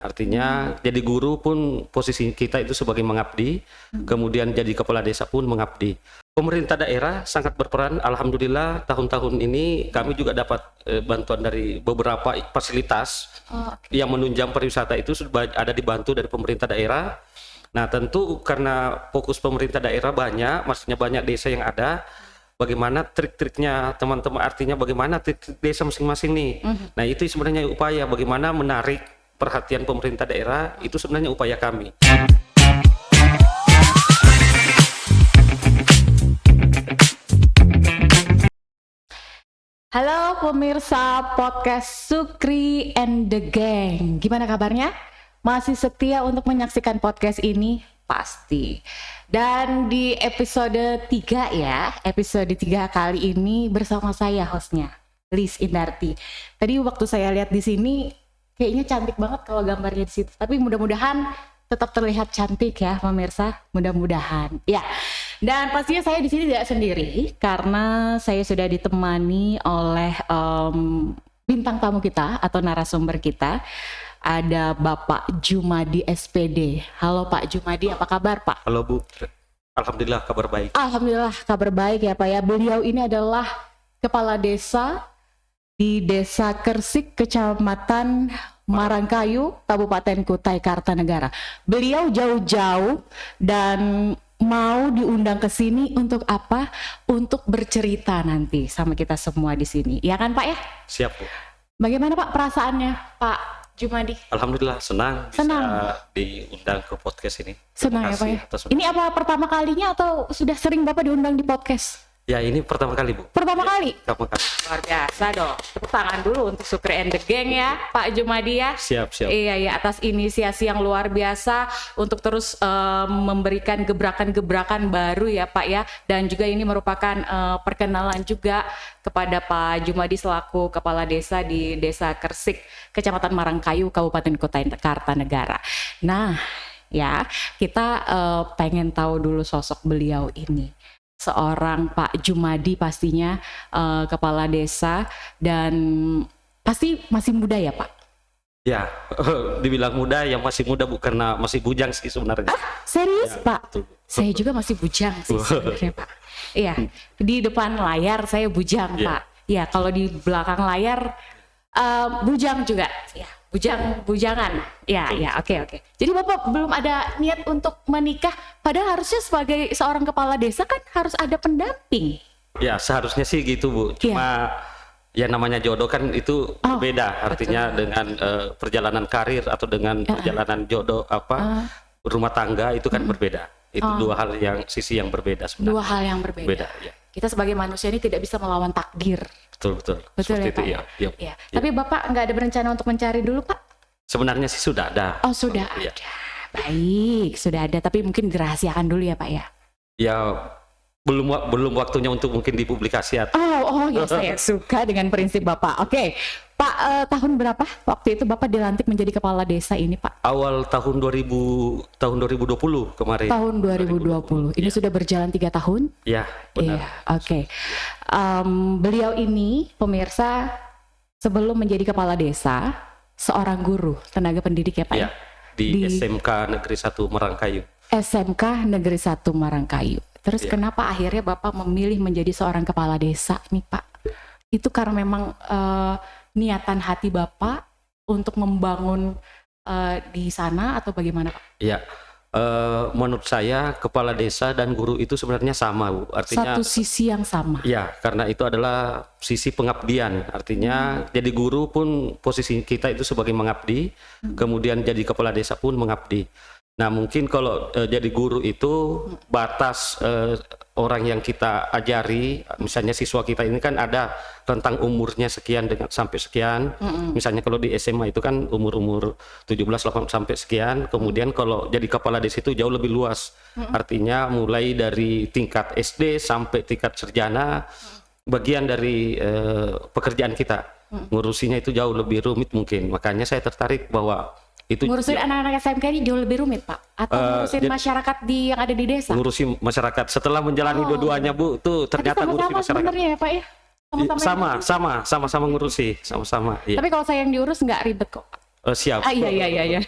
Artinya jadi guru pun posisi kita itu sebagai mengabdi, kemudian jadi kepala desa pun mengabdi. Pemerintah daerah sangat berperan. Alhamdulillah tahun-tahun ini kami juga dapat bantuan dari beberapa fasilitas yang menunjang pariwisata itu sudah ada dibantu dari pemerintah daerah. Nah tentu karena fokus pemerintah daerah banyak, maksudnya banyak desa yang ada, bagaimana trik-triknya teman-teman, artinya bagaimana trik desa masing-masing nih. Nah itu sebenarnya upaya bagaimana menarik perhatian pemerintah daerah, itu sebenarnya upaya kami. Halo pemirsa podcast Sukri and the Gang. Gimana kabarnya? Masih setia untuk menyaksikan podcast ini? Pasti. Dan di episode 3 ya, episode 3 kali ini bersama saya hostnya, Liz Indarti. Tadi waktu saya lihat di sini kayaknya cantik banget kalau gambarnya di situ. Tapi mudah-mudahan tetap terlihat cantik ya pemirsa, mudah-mudahan. Ya. Dan pastinya saya di sini tidak sendiri karena saya sudah ditemani oleh bintang tamu kita atau narasumber kita. Ada Bapak Jumadi SPD. Halo Pak Jumadi, apa kabar Pak? Halo Bu, alhamdulillah kabar baik. Alhamdulillah kabar baik ya Pak ya. Beliau ini adalah kepala desa di Desa Kersik, Kecamatan Marangkayu, Kabupaten Kutai Kartanegara. Beliau jauh-jauh dan mau diundang ke sini untuk apa? Untuk bercerita nanti sama kita semua di sini. Ya kan Pak ya? Siap Bu. Bagaimana Pak perasaannya Pak Jumadi? Alhamdulillah senang bisa diundang ke podcast ini. Senang ya Pak ya? Ini apa pertama kalinya atau sudah sering Bapak diundang di podcast? Ya ini pertama kali Bu. Pertama kali? Pertama kali. Luar biasa dong. Tepuk tangan dulu untuk Sukri and the Gang ya Pak Jumadi ya. Siap. Iya atas inisiasi yang luar biasa untuk terus memberikan gebrakan-gebrakan baru ya Pak ya. Dan juga ini merupakan perkenalan juga kepada Pak Jumadi selaku kepala desa di Desa Kersik, Kecamatan Marangkayu, Kabupaten Kutai Kartanegara. Nah ya, kita pengen tahu dulu sosok beliau ini. Seorang Pak Jumadi pastinya kepala desa dan pasti masih muda ya Pak? Ya, dibilang muda ya masih muda Bu, karena masih bujang sih sebenarnya. Serius Ya, Pak? betul. Saya juga masih bujang sih sebenarnya Pak. Iya, di depan layar saya bujang Pak. Ya kalau di belakang layar bujang juga. Ya, bujangan. Ya, oke. Jadi Bapak belum ada niat untuk menikah, padahal harusnya sebagai seorang kepala desa kan harus ada pendamping. Ya seharusnya sih gitu Bu. Cuma ya namanya jodoh kan itu beda artinya betul. Dengan perjalanan karir atau dengan perjalanan jodoh rumah tangga itu kan berbeda. Itu dua hal sisi yang berbeda sebenarnya. Dua hal yang berbeda. Ya. Kita sebagai manusia ini tidak bisa melawan takdir. Betul. Betul ya Pak? Ya. Tapi Bapak nggak ada berencana untuk mencari dulu Pak? Sebenarnya sih sudah ada. Oh sudah ada. Baik, sudah ada. Tapi mungkin dirahasiakan dulu ya Pak ya? Ya belum waktunya untuk mungkin dipublikasi. Oh ya saya suka dengan prinsip Bapak. Oke. Pak, tahun berapa waktu itu Bapak dilantik menjadi kepala desa ini Pak? Awal tahun 2020 kemarin. Tahun 2020. Ini sudah berjalan 3 tahun? Ya, benar. Iya, oke. Beliau ini pemirsa sebelum menjadi kepala desa, seorang guru, tenaga pendidik ya Pak? Ya, di SMK Negeri 1 Marangkayu. SMK Negeri 1 Marangkayu. Terus kenapa akhirnya Bapak memilih menjadi seorang kepala desa nih Pak? Itu karena memang niatan hati Bapak untuk membangun di sana atau bagaimana Pak? Iya, menurut saya kepala desa dan guru itu sebenarnya sama Bu. Artinya satu sisi yang sama. Ya, karena itu adalah sisi pengabdian. Artinya jadi guru pun posisi kita itu sebagai mengabdi, kemudian jadi kepala desa pun mengabdi. Nah mungkin kalau jadi guru itu batas orang yang kita ajari, misalnya siswa kita ini kan ada tentang umurnya sekian sampai sekian. Misalnya kalau di SMA itu kan umur 17 18 sampai sekian. Kemudian kalau jadi kepala desa itu jauh lebih luas. Artinya mulai dari tingkat SD sampai tingkat sarjana, bagian dari pekerjaan kita. Ngurusinya itu jauh lebih rumit mungkin. Makanya saya tertarik bahwa itu ngurusin anak-anak SMK ini jauh lebih rumit Pak? Atau ngurusin masyarakat yang ada di desa? Ngurusin masyarakat. Setelah menjalani dua-duanya Bu, tuh ternyata ngurusin masyarakat. Sebenarnya ya Pak ya? Sama ngurusi, sama-sama. Iya. Tapi kalau saya yang diurus nggak ribet kok. Siap. Iya.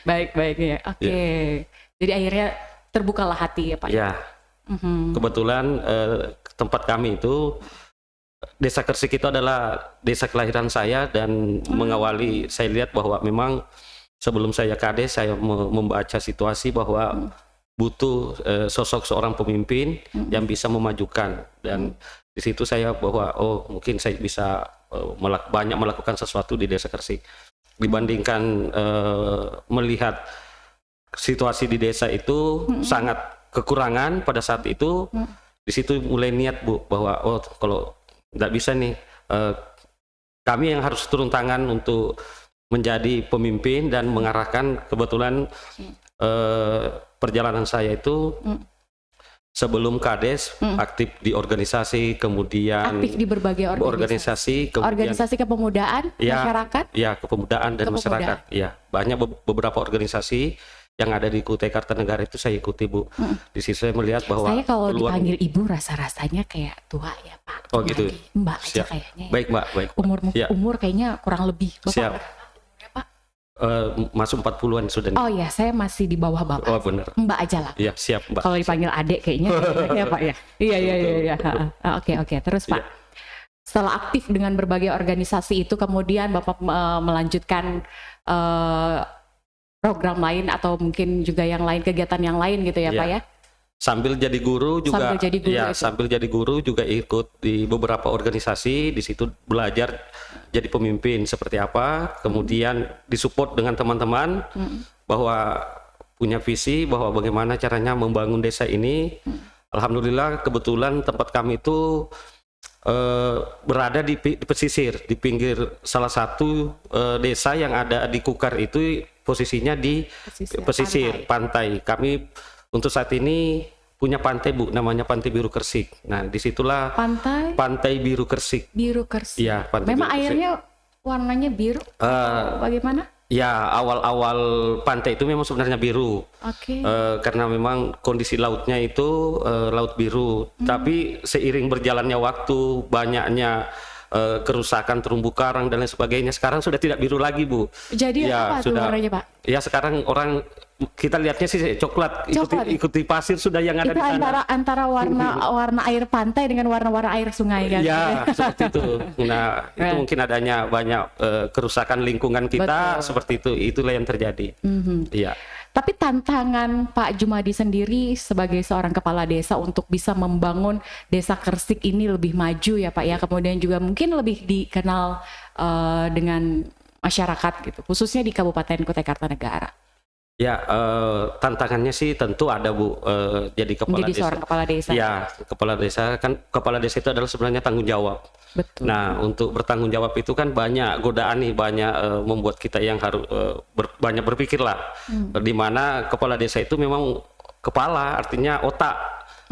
Baik ya. Oke. Jadi akhirnya terbukalah hati ya Pak. Ya. Kebetulan tempat kami itu Desa Kersik itu adalah desa kelahiran saya, dan mengawali saya lihat bahwa memang sebelum saya kades saya membaca situasi bahwa butuh sosok seorang pemimpin yang bisa memajukan, dan di situ saya bahwa mungkin saya bisa banyak melakukan sesuatu di Desa Kersik dibandingkan melihat situasi di desa itu sangat kekurangan pada saat itu. Di situ mulai niat Bu bahwa kalau nggak bisa nih kami yang harus turun tangan untuk menjadi pemimpin dan mengarahkan. Kebetulan perjalanan saya itu sebelum kades aktif di organisasi, kemudian Aktif di berbagai organisasi. kemudian Organisasi kepemudaan masyarakat. ya kepemudaan dan masyarakat. Ya, banyak beberapa organisasi yang ada di Kutai Kartanegara itu saya ikuti Bu. Di situ saya melihat bahwa Saya kalau dipanggil ibu rasa-rasanya kayak tua ya Pak. Oh gitu. Mbak aja Siap. kayaknya. Baik Mbak, baik. Umur kayaknya kurang lebih. Bapak Siap. berapa, Pak? Masuk 40-an sudah nih. Oh iya, saya masih di bawah Bapak. Oh benar. Mbak aja lah. Iya, siap Mbak. Kalau dipanggil adek kayaknya ya Pak ya. Iya. Oke. Terus Pak, setelah aktif dengan berbagai organisasi itu, kemudian Bapak melanjutkan program lain atau mungkin juga yang lain, kegiatan yang lain gitu ya Pak ya? Sambil jadi guru juga. Sambil jadi guru juga ikut di beberapa organisasi. Di situ belajar jadi pemimpin seperti apa. Kemudian disupport dengan teman-teman bahwa punya visi bahwa bagaimana caranya membangun desa ini. Alhamdulillah kebetulan tempat kami itu berada di pesisir, di pinggir salah satu desa yang ada di Kukar itu, posisinya di pesisir pantai. Kami untuk saat ini punya pantai Bu, namanya Pantai Biru Kersik. Nah disitulah Pantai Biru Kersik. Biru Kersik. Iya, memang airnya warnanya biru. Bagaimana? Ya, awal-awal pantai itu memang sebenarnya biru. Oke. Karena memang kondisi lautnya itu laut biru. Tapi seiring berjalannya waktu, banyaknya kerusakan terumbu karang dan lain sebagainya, sekarang sudah tidak biru lagi Bu. Jadi ya, apa tuh warnanya Pak? Ya sekarang orang kita lihatnya sih coklat. Ikuti pasir sudah yang ada itu di sana. Antara warna air pantai dengan warna air sungai kan? Ya seperti itu. Nah itu mungkin adanya banyak kerusakan lingkungan kita. Betul. Seperti itu. Itulah yang terjadi. Iya. Tapi tantangan Pak Jumadi sendiri sebagai seorang kepala desa untuk bisa membangun Desa Kersik ini lebih maju ya Pak ya, kemudian juga mungkin lebih dikenal dengan masyarakat gitu, khususnya di Kabupaten Kutai Kartanegara. Ya, tantangannya sih tentu ada Bu. Jadi seorang kepala desa. Ya, kepala desa itu adalah sebenarnya tanggung jawab. Betul. Nah, untuk bertanggung jawab itu kan banyak godaan nih, banyak membuat kita yang harus banyak berpikir lah. Di mana kepala desa itu memang kepala, artinya otak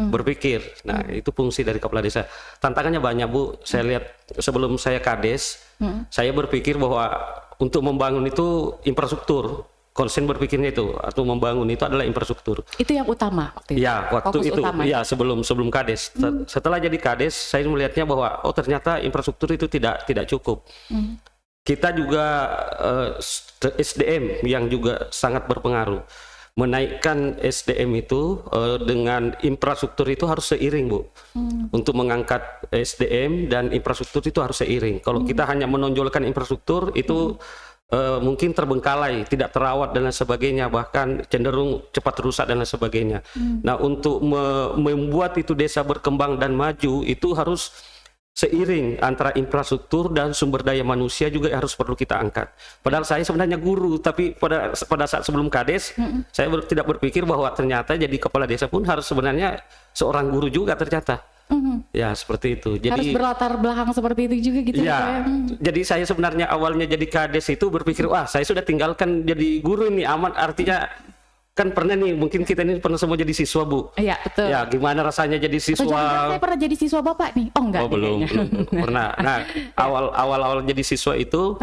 berpikir. Nah, itu fungsi dari kepala desa. Tantangannya banyak Bu. Saya lihat sebelum saya kades, saya berpikir bahwa untuk membangun itu infrastruktur. Konsen berpikirnya itu atau membangun itu adalah infrastruktur. Itu yang utama waktu itu. Ya, waktu fokus itu utama. Ya sebelum kades. Setelah jadi kades, saya melihatnya bahwa ternyata infrastruktur itu tidak cukup. Kita juga SDM yang juga sangat berpengaruh. Menaikkan SDM itu dengan infrastruktur itu harus seiring Bu. Untuk mengangkat SDM dan infrastruktur itu harus seiring. Kalau kita hanya menonjolkan infrastruktur itu mungkin terbengkalai, tidak terawat dan lain sebagainya, bahkan cenderung cepat rusak dan lain sebagainya. Nah, untuk membuat itu desa berkembang dan maju itu harus seiring antara infrastruktur dan sumber daya manusia juga harus perlu kita angkat. Padahal saya sebenarnya guru, tapi pada saat sebelum kades saya tidak berpikir bahwa ternyata jadi kepala desa pun harus sebenarnya seorang guru juga ternyata. Ya seperti itu. Jadi harus berlatar belakang seperti itu juga gitu ya. Jadi saya sebenarnya awalnya jadi kades itu berpikir wah saya sudah tinggalkan jadi guru ini aman, artinya kan pernah nih, mungkin kita ini pernah semua jadi siswa Bu. Iya betul. Ya gimana rasanya jadi siswa? Saya pernah jadi siswa Bapak nih. Oh enggak. Oh belum pernah. Nah awal jadi siswa itu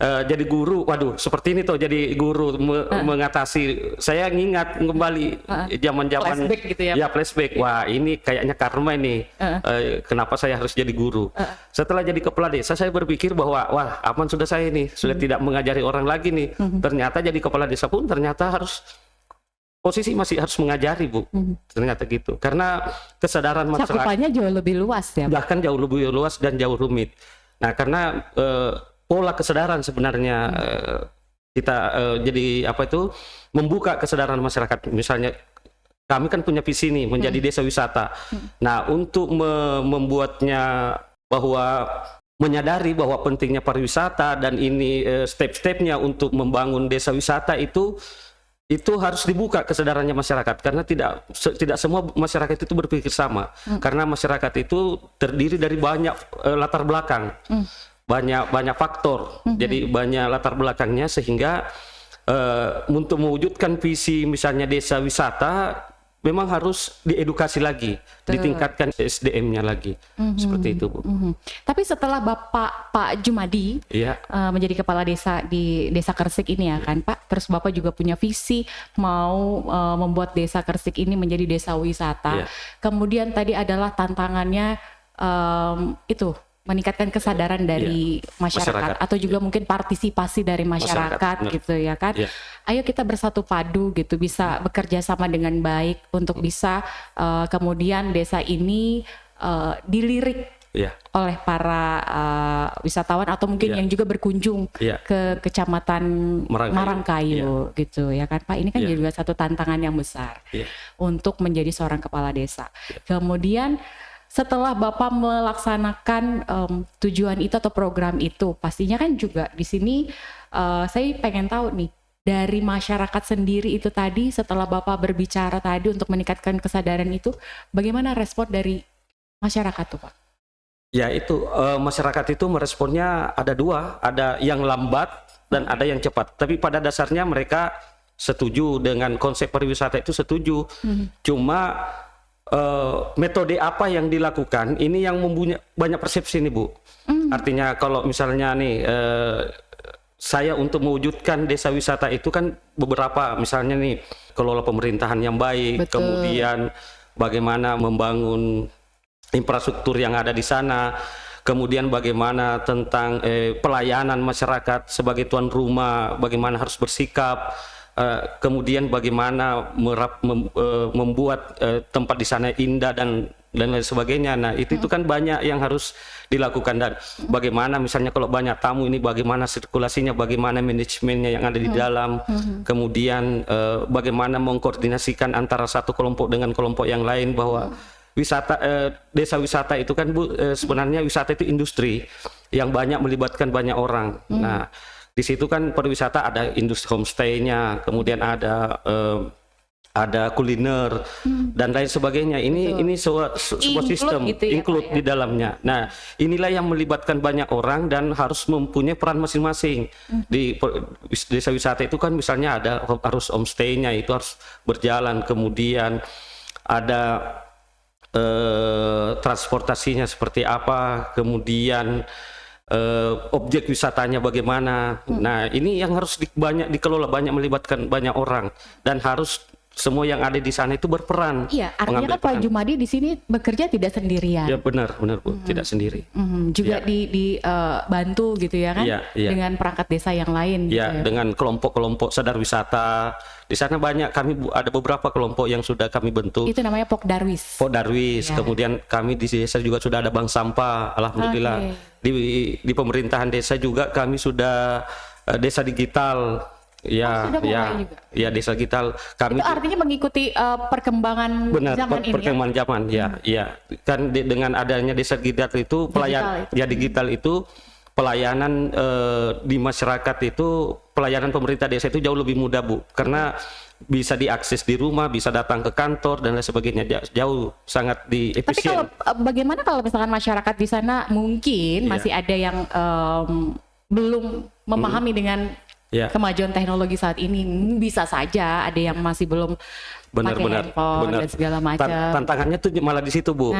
jadi guru, waduh seperti ini tuh jadi guru mengatasi. Saya ngingat kembali zaman-zaman Flashback gitu ya, ya flashback. Wah ini kayaknya karma ini. Kenapa saya harus jadi guru? Setelah jadi kepala desa saya berpikir bahwa wah aman sudah saya ini sudah tidak mengajari orang lagi nih. Ternyata jadi kepala desa pun ternyata harus posisi masih harus mengajari, Bu. Ternyata gitu. Karena kesadaran masyarakat Cakupannya jauh lebih luas ya, Pak. bahkan jauh lebih luas dan jauh rumit. Nah, karena pola kesadaran sebenarnya kita jadi apa itu membuka kesadaran masyarakat. Misalnya kami kan punya visi nih menjadi desa wisata. Nah, untuk membuatnya bahwa menyadari bahwa pentingnya pariwisata dan ini step-stepnya untuk membangun desa wisata itu harus dibuka kesadarannya masyarakat, karena tidak semua masyarakat itu berpikir sama. Karena masyarakat itu terdiri dari banyak latar belakang, banyak faktor. Jadi banyak latar belakangnya sehingga untuk mewujudkan visi misalnya desa wisata memang harus diedukasi lagi, ditingkatkan SDM-nya lagi. Seperti itu, Bu. Tapi setelah Pak Jumadi menjadi kepala desa di Desa Kersik ini ya kan Pak, terus Bapak juga punya visi mau membuat Desa Kersik ini menjadi desa wisata. Kemudian tadi adalah tantangannya itu meningkatkan kesadaran dari masyarakat atau juga mungkin partisipasi dari masyarakat gitu ya kan. Ayo kita bersatu padu gitu, bisa bekerja sama dengan baik untuk bisa kemudian desa ini dilirik oleh para wisatawan atau mungkin yang juga berkunjung ke Kecamatan Marangkayu gitu ya kan Pak. Ini kan juga satu tantangan yang besar untuk menjadi seorang kepala desa. Kemudian setelah Bapak melaksanakan tujuan itu atau program itu, pastinya kan juga di sini saya pengen tahu nih, dari masyarakat sendiri itu tadi, setelah Bapak berbicara tadi untuk meningkatkan kesadaran itu, bagaimana respon dari masyarakat tuh Pak? Ya itu, masyarakat itu meresponnya ada dua, ada yang lambat dan ada yang cepat. Tapi pada dasarnya mereka setuju dengan konsep pariwisata itu setuju. Cuma metode apa yang dilakukan ini yang mempunyai banyak persepsi nih, Bu. Artinya kalau misalnya nih saya untuk mewujudkan desa wisata itu kan beberapa, misalnya nih kelola pemerintahan yang baik, kemudian bagaimana membangun infrastruktur yang ada di sana, kemudian bagaimana tentang pelayanan masyarakat sebagai tuan rumah, bagaimana harus bersikap. Kemudian bagaimana membuat tempat di sana indah dan lain sebagainya. Nah itu kan banyak yang harus dilakukan, dan bagaimana misalnya kalau banyak tamu ini bagaimana sirkulasinya, bagaimana manajemennya yang ada di dalam, kemudian bagaimana mengkoordinasikan antara satu kelompok dengan kelompok yang lain, bahwa wisata desa wisata itu kan, Bu, sebenarnya wisata itu industri yang banyak melibatkan banyak orang. Nah di situ kan pariwisata ada industri homestay-nya, kemudian ada kuliner dan lain sebagainya. Ini sebuah sistem gitu ya, include di dalamnya. Nah, inilah yang melibatkan banyak orang dan harus mempunyai peran masing-masing. Di desa wisata itu kan misalnya harus homestay-nya itu harus berjalan, kemudian ada transportasinya seperti apa, kemudian objek wisatanya bagaimana. Nah ini yang harus banyak dikelola, banyak melibatkan banyak orang, dan harus semua yang ada di sana itu berperan. Iya, artinya kan Pak Jumadi di sini bekerja tidak sendirian. Ya benar Bu, tidak sendiri. Juga dibantu gitu ya kan, dengan perangkat desa yang lain. Ya, gitu. Dengan kelompok-kelompok sadar wisata. Di sana banyak, kami ada beberapa kelompok yang sudah kami bentuk. Itu namanya Pokdarwis. Kemudian kami di desa juga sudah ada bank sampah, alhamdulillah. Di pemerintahan desa juga kami sudah desa digital. Ya desa digital. Kami itu artinya mengikuti perkembangan zaman ini. Perkembangan zaman, ya. Kan dengan adanya desa digital itu digital itu pelayanan di masyarakat itu, pelayanan pemerintah desa itu jauh lebih mudah, Bu, karena bisa diakses di rumah, bisa datang ke kantor dan lain sebagainya, jauh sangat efisien. Tapi bagaimana kalau misalkan masyarakat di sana mungkin masih ada yang belum memahami dengan kemajuan teknologi saat ini? Bisa saja ada yang masih belum pakai handphone dan segala macam. Tantangannya tuh malah di situ, Bu.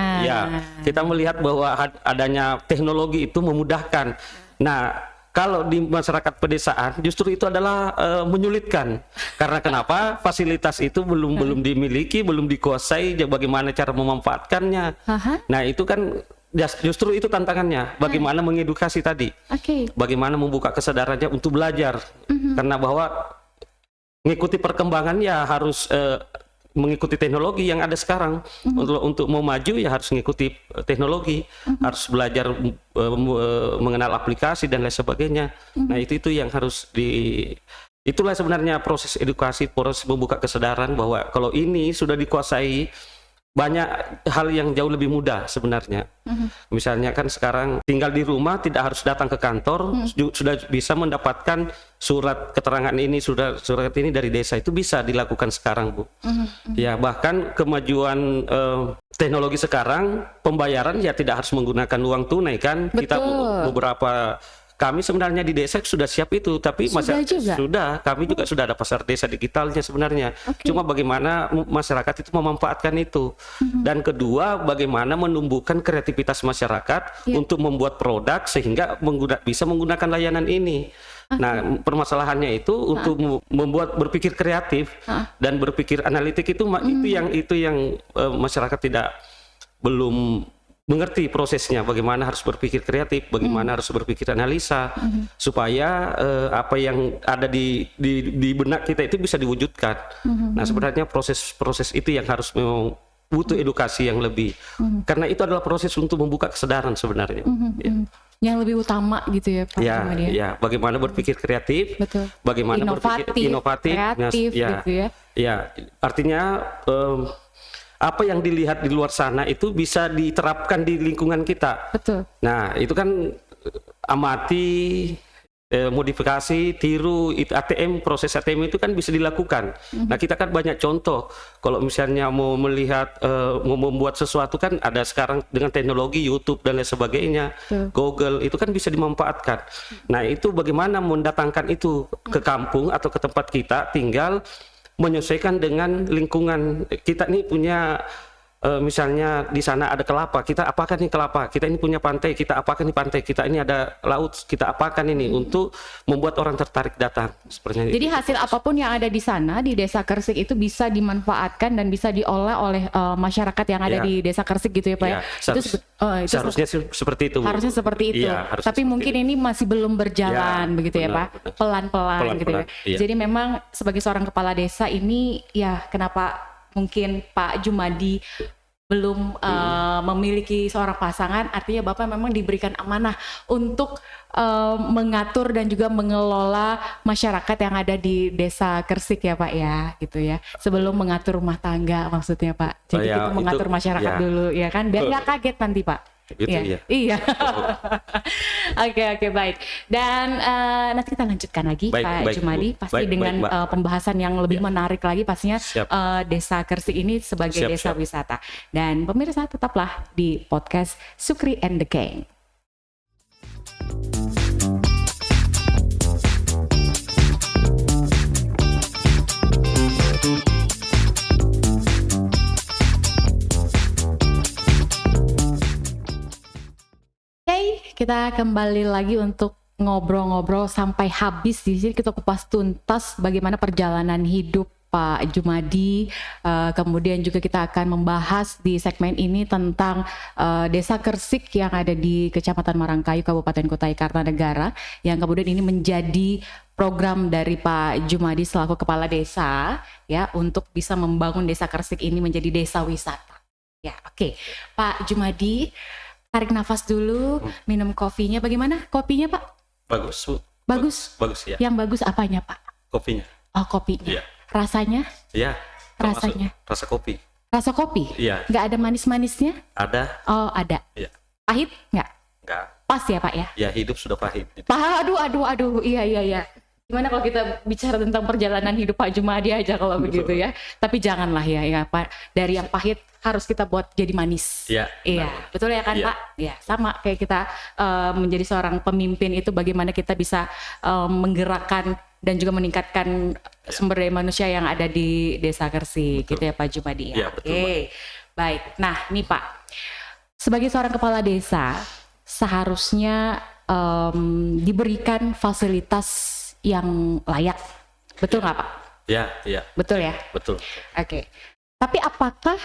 Kita melihat bahwa adanya teknologi itu memudahkan. Nah, kalau di masyarakat pedesaan justru itu adalah menyulitkan. Karena kenapa? Fasilitas itu belum dimiliki, belum dikuasai, bagaimana cara memanfaatkannya. Nah, itu kan justru itu tantangannya. Bagaimana mengedukasi tadi. Bagaimana membuka kesadarannya untuk belajar. Karena bahwa mengikuti perkembangan ya harus mengikuti teknologi yang ada sekarang. Untuk mau maju ya harus mengikuti teknologi, harus belajar mengenal aplikasi dan lain sebagainya. Nah, itu yang harus itulah sebenarnya proses edukasi, proses membuka kesadaran bahwa kalau ini sudah dikuasai, banyak hal yang jauh lebih mudah sebenarnya. Misalnya kan sekarang tinggal di rumah, tidak harus datang ke kantor, sudah bisa mendapatkan surat keterangan ini, surat ini dari desa, itu bisa dilakukan sekarang, Bu. Ya, bahkan kemajuan teknologi sekarang, pembayaran ya tidak harus menggunakan uang tunai kan. Kita beberapa kami sebenarnya di desa sudah siap itu, tapi kami juga sudah ada pasar desa digitalnya sebenarnya. Cuma bagaimana masyarakat itu memanfaatkan itu. Dan kedua, bagaimana menumbuhkan kreativitas masyarakat untuk membuat produk sehingga bisa menggunakan layanan ini. Nah, permasalahannya itu untuk membuat berpikir kreatif dan berpikir analitik itu yang masyarakat belum mengerti prosesnya, bagaimana harus berpikir kreatif, bagaimana harus berpikir analisa, supaya apa yang ada di benak kita itu bisa diwujudkan. Nah, sebenarnya proses itu yang harus memang butuh edukasi yang lebih, karena itu adalah proses untuk membuka kesadaran sebenarnya. Yang lebih utama gitu ya Pak. Ya, bagaimana berpikir kreatif, bagaimana berpikir inovatif, kreatif, gitu ya. Ya, artinya apa yang dilihat di luar sana itu bisa diterapkan di lingkungan kita. Nah, itu kan amati, modifikasi, tiru, itu proses ATM itu kan bisa dilakukan. Nah, kita kan banyak contoh. Kalau misalnya mau melihat, mau membuat sesuatu kan ada sekarang dengan teknologi YouTube dan lain sebagainya, Google, itu kan bisa dimanfaatkan. Nah, itu bagaimana mendatangkan itu ke kampung atau ke tempat kita, tinggal menyesuaikan dengan lingkungan. Kita ini punya misalnya di sana ada kelapa, kita apakan nih kelapa, kita ini punya pantai, kita apakan nih pantai, kita ini ada laut, kita apakan ini untuk membuat orang tertarik datang. Sepertinya. Jadi hasil apapun yang ada di sana di Desa Kersik itu bisa dimanfaatkan dan bisa diolah oleh masyarakat yang ada di Desa Kersik gitu ya Pak ya. Seharusnya seperti itu. Harusnya seperti itu. Tapi mungkin ini masih belum berjalan begitu ya Pak. Pelan-pelan gitu ya. Jadi memang sebagai seorang kepala desa ini ya kenapa mungkin Pak Jumadi belum memiliki seorang pasangan, artinya Bapak memang diberikan amanah untuk mengatur dan juga mengelola masyarakat yang ada di Desa Kersik ya Pak ya, gitu ya. Sebelum mengatur rumah tangga maksudnya Pak. Jadi kita mengatur masyarakat dulu ya kan, biar nggak kaget nanti Pak. Gitu, iya. Oke, baik. Dan nanti kita lanjutkan lagi Pak Jumadi, pasti dengan pembahasan yang lebih menarik lagi pastinya Desa Kersik ini sebagai desa wisata. Dan pemirsa tetaplah di podcast Sukri and the Gang. Kita kembali lagi untuk ngobrol-ngobrol sampai habis. Di sini kita kupas tuntas bagaimana perjalanan hidup Pak Jumadi. Kemudian juga kita akan membahas di segmen ini tentang Desa Kersik yang ada di Kecamatan Marangkayu, Kabupaten Kutai Kartanegara, yang kemudian ini menjadi program dari Pak Jumadi selaku kepala desa ya untuk bisa membangun Desa Kersik ini menjadi desa wisata. Ya, oke. Pak Jumadi, tarik nafas dulu, minum kopinya. Bagaimana kopinya Pak? Bagus, Bu. Bagus ya. Yang bagus apanya Pak? Kopinya. Oh, kopinya. Iya. Rasanya? Iya. Rasanya? Rasa kopi. Rasa kopi? Iya. Nggak ada manis-manisnya? Ada. Oh, ada. Iya. Pahit nggak? Nggak. Pas ya Pak ya? Ya, hidup sudah pahit. Aduh. Iya. Gimana kalau kita bicara tentang perjalanan hidup Pak Jumadi aja kalau begitu ya. Tapi janganlah ya Pak. Dari yang pahit harus kita buat jadi manis. Iya. Betul ya kan Pak? Iya, sama kayak kita menjadi seorang pemimpin itu bagaimana kita bisa menggerakkan dan juga meningkatkan sumber daya manusia yang ada di Desa Kersik gitu ya Pak Jumadi ya. Oke. Baik. Nah, nih Pak. Sebagai seorang kepala desa, seharusnya diberikan fasilitas yang layak. Betul nggak Pak? Ya, ya. Betul ya? Betul. Oke. Tapi apakah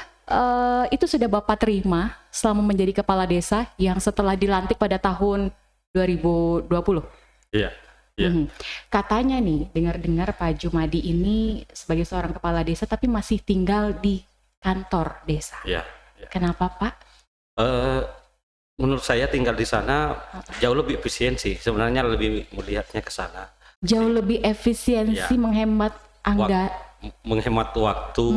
itu sudah Bapak terima selama menjadi kepala desa yang setelah dilantik pada tahun 2020? Iya. Ya. Katanya nih, dengar-dengar Pak Jumadi ini sebagai seorang kepala desa tapi masih tinggal di kantor desa. Ya. Kenapa Pak? Menurut saya tinggal di sana jauh lebih efisiensi. Sebenarnya lebih melihatnya ke sana. Jauh lebih efisiensi, Ya. menghemat Menghemat waktu.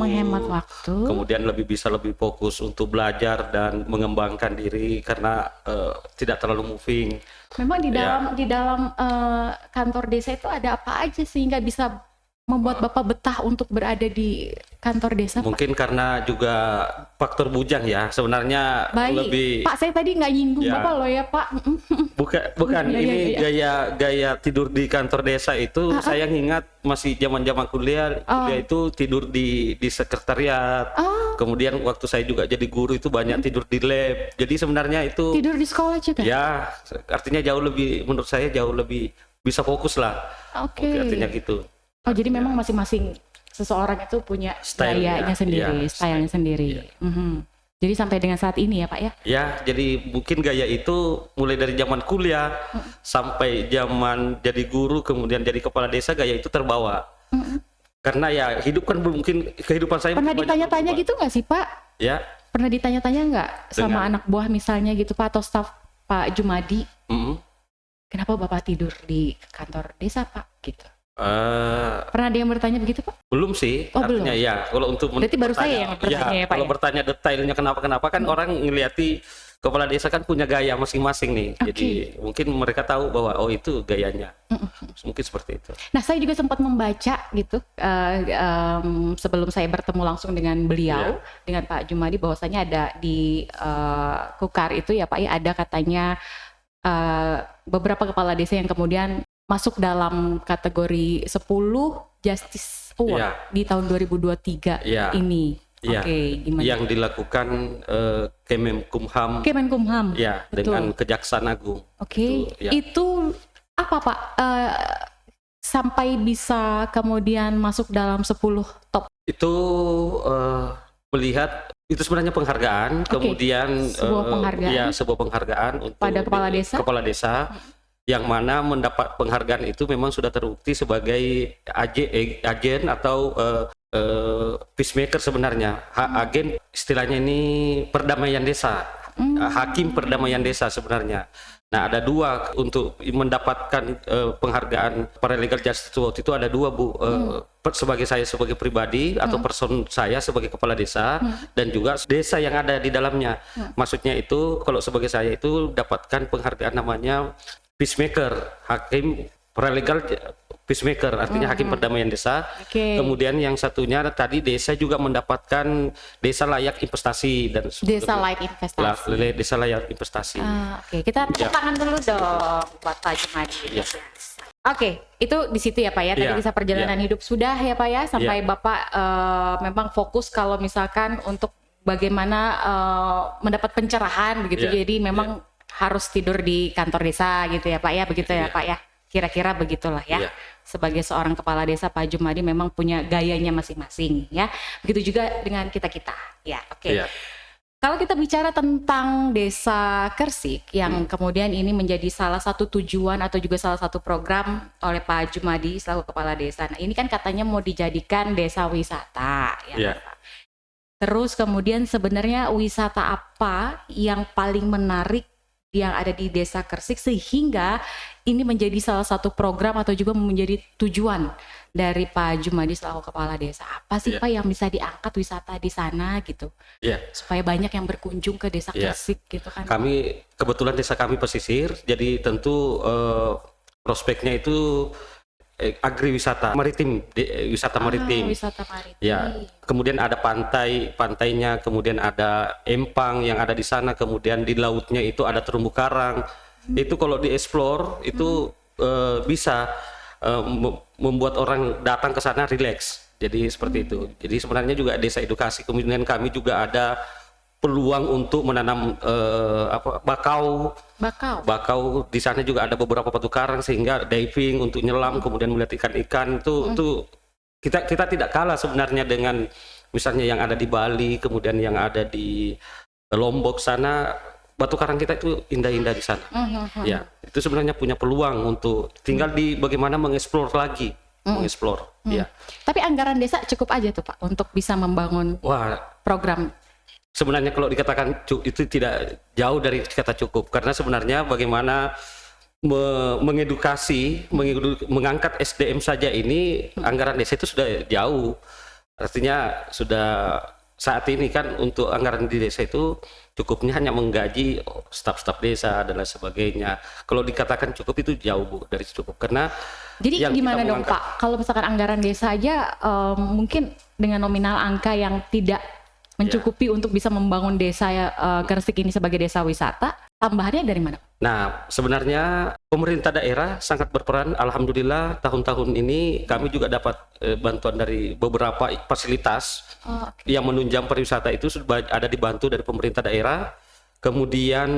Kemudian bisa lebih fokus untuk belajar dan mengembangkan diri karena tidak terlalu moving. Memang di dalam kantor desa itu ada apa aja sehingga bisa membuat Bapak betah untuk berada di kantor desa, Pak? Mungkin karena juga faktor bujang ya. Sebenarnya Baik. lebih Pak, saya tadi nggak nyinggung Ya. Bapak loh ya, Pak. bukan Iya, ini iya. gaya tidur di kantor desa itu saya ingat masih zaman-zaman kuliah itu tidur di sekretariat. Kemudian waktu saya juga jadi guru itu banyak tidur di lab. Jadi sebenarnya itu Tidur di sekolah juga? ya artinya menurut saya jauh lebih bisa fokus lah. Oke. Artinya gitu. Oh, jadi memang masing-masing seseorang itu punya Style-nya, gayanya sendiri, ya, stylenya sendiri. Jadi sampai dengan saat ini ya Pak ya? Ya, jadi mungkin gaya itu mulai dari zaman kuliah sampai zaman jadi guru, kemudian jadi kepala desa, gaya itu terbawa. Karena ya hidup kan mungkin kehidupan saya Pernah banyak ditanya-tanya berubah. gitu nggak sih Pak? Ya, Pernah ditanya-tanya nggak sama Dengan- anak buah misalnya gitu Pak, atau staf Pak Jumadi? Kenapa Bapak tidur di kantor desa Pak? Gitu. Pernah ada yang bertanya begitu Pak? belum sih. Oh, Artinya belum. ya, kalau untuk Berarti baru saya yang bertanya ya, Pak, Kalau ya? bertanya detailnya kenapa kan orang ngeliati kepala desa kan punya gaya masing-masing nih. Oke. Jadi mungkin mereka tahu bahwa oh itu gayanya. Mungkin seperti itu. Nah, saya juga sempat membaca gitu sebelum saya bertemu langsung dengan beliau, dengan Pak Jumadi, bahwasanya ada di Kukar itu ya Pak ya, ada katanya beberapa kepala desa yang kemudian masuk dalam kategori 10 Justice Award Iya. di tahun 2023 Iya. ini. Iya. Oke, gimana? Yang dilakukan Kemenkumham Kemenkumham. ya Betul. dengan Kejaksaan Agung. Oke, ya. itu apa Pak? Sampai bisa kemudian masuk dalam 10 top. Itu melihat itu sebenarnya penghargaan, Oke. kemudian Sebuah penghargaan. ya sebuah penghargaan untuk Pada kepala desa? Kepala desa yang mana mendapat penghargaan itu memang sudah terbukti sebagai agen atau peacemaker sebenarnya. Agen istilahnya ini perdamaian desa. Hakim perdamaian desa sebenarnya. Nah, ada dua untuk mendapatkan penghargaan Paralegal Justice Award itu ada dua Bu. Sebagai saya sebagai pribadi atau person saya sebagai kepala desa dan juga desa yang ada di dalamnya. Maksudnya itu kalau sebagai saya itu dapatkan penghargaan namanya peacemaker, hakim paralegal peacemaker, artinya hakim perdamaian desa. Oke. Kemudian yang satunya tadi desa juga mendapatkan desa layak investasi dan Desa layak investasi. desa layak investasi. Oke, kita tepuk tangan dulu dong buat Pak Jumadi. Ya. Oke, itu di situ ya Pak ya. Tadi Ya, kisah perjalanan hidup sudah ya Pak ya, sampai Ya. Bapak memang fokus kalau misalkan untuk bagaimana mendapat pencerahan begitu. Ya, Jadi memang harus tidur di kantor desa gitu ya Pak ya, begitu ya Ya. Pak ya. Kira-kira begitulah ya. Ya. Sebagai seorang kepala desa, Pak Jumadi memang punya gayanya masing-masing ya. Begitu juga dengan kita-kita. Ya, oke. Ya. Kalau kita bicara tentang Desa Kersik yang kemudian ini menjadi salah satu tujuan atau juga salah satu program oleh Pak Jumadi selaku kepala desa. Nah, ini kan katanya mau dijadikan desa wisata ya. Ya. Pak? Terus kemudian sebenarnya wisata apa yang paling menarik yang ada di Desa Kersik sehingga ini menjadi salah satu program atau juga menjadi tujuan dari Pak Jumadi selaku kepala desa. Apa sih Ya. Pak yang bisa diangkat wisata di sana gitu? Ya. Supaya banyak yang berkunjung ke Desa Ya. Kersik gitu kan. Kami kebetulan desa kami pesisir, jadi tentu prospeknya itu agriwisata maritim, wisata maritim. Wisata maritim. Ya, kemudian ada pantainya, kemudian ada empang yang ada di sana, kemudian di lautnya itu ada terumbu karang. Itu kalau dieksplor itu bisa membuat orang datang ke sana rileks. Jadi seperti itu. Jadi sebenarnya juga desa edukasi. Kemudian kami juga ada peluang untuk menanam bakau. Bakau di sana juga ada beberapa batu karang sehingga diving untuk nyelam kemudian melihat ikan-ikan itu kita tidak kalah sebenarnya dengan misalnya yang ada di Bali kemudian yang ada di Lombok sana. Batu karang kita itu indah-indah di sana. Ya, itu sebenarnya punya peluang untuk tinggal di bagaimana mengeksplor lagi, ya. Tapi anggaran desa cukup aja tuh Pak untuk bisa membangun program. Sebenarnya kalau dikatakan itu tidak jauh dari kata cukup, karena sebenarnya bagaimana mengangkat SDM saja ini anggaran desa itu sudah jauh. Artinya sudah saat ini kan untuk anggaran di desa itu cukupnya hanya menggaji staf-staf desa dan lain sebagainya. Kalau dikatakan cukup itu jauh Bu dari cukup, karena jadi gimana dong Pak? Kalau misalkan anggaran desa aja mungkin dengan nominal angka yang tidak mencukupi untuk bisa membangun desa Gresik ini sebagai desa wisata, tambahannya dari mana? Nah, sebenarnya pemerintah daerah sangat berperan. Alhamdulillah tahun-tahun ini kami juga dapat bantuan dari beberapa fasilitas yang menunjang pariwisata itu sudah ada dibantu dari pemerintah daerah. Kemudian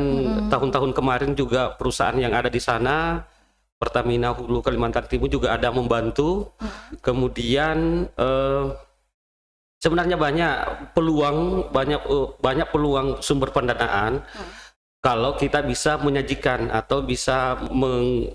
tahun-tahun kemarin juga perusahaan yang ada di sana, Pertamina Hulu Kalimantan Timur juga ada membantu. Kemudian sebenarnya banyak peluang sumber pendanaan kalau kita bisa menyajikan atau bisa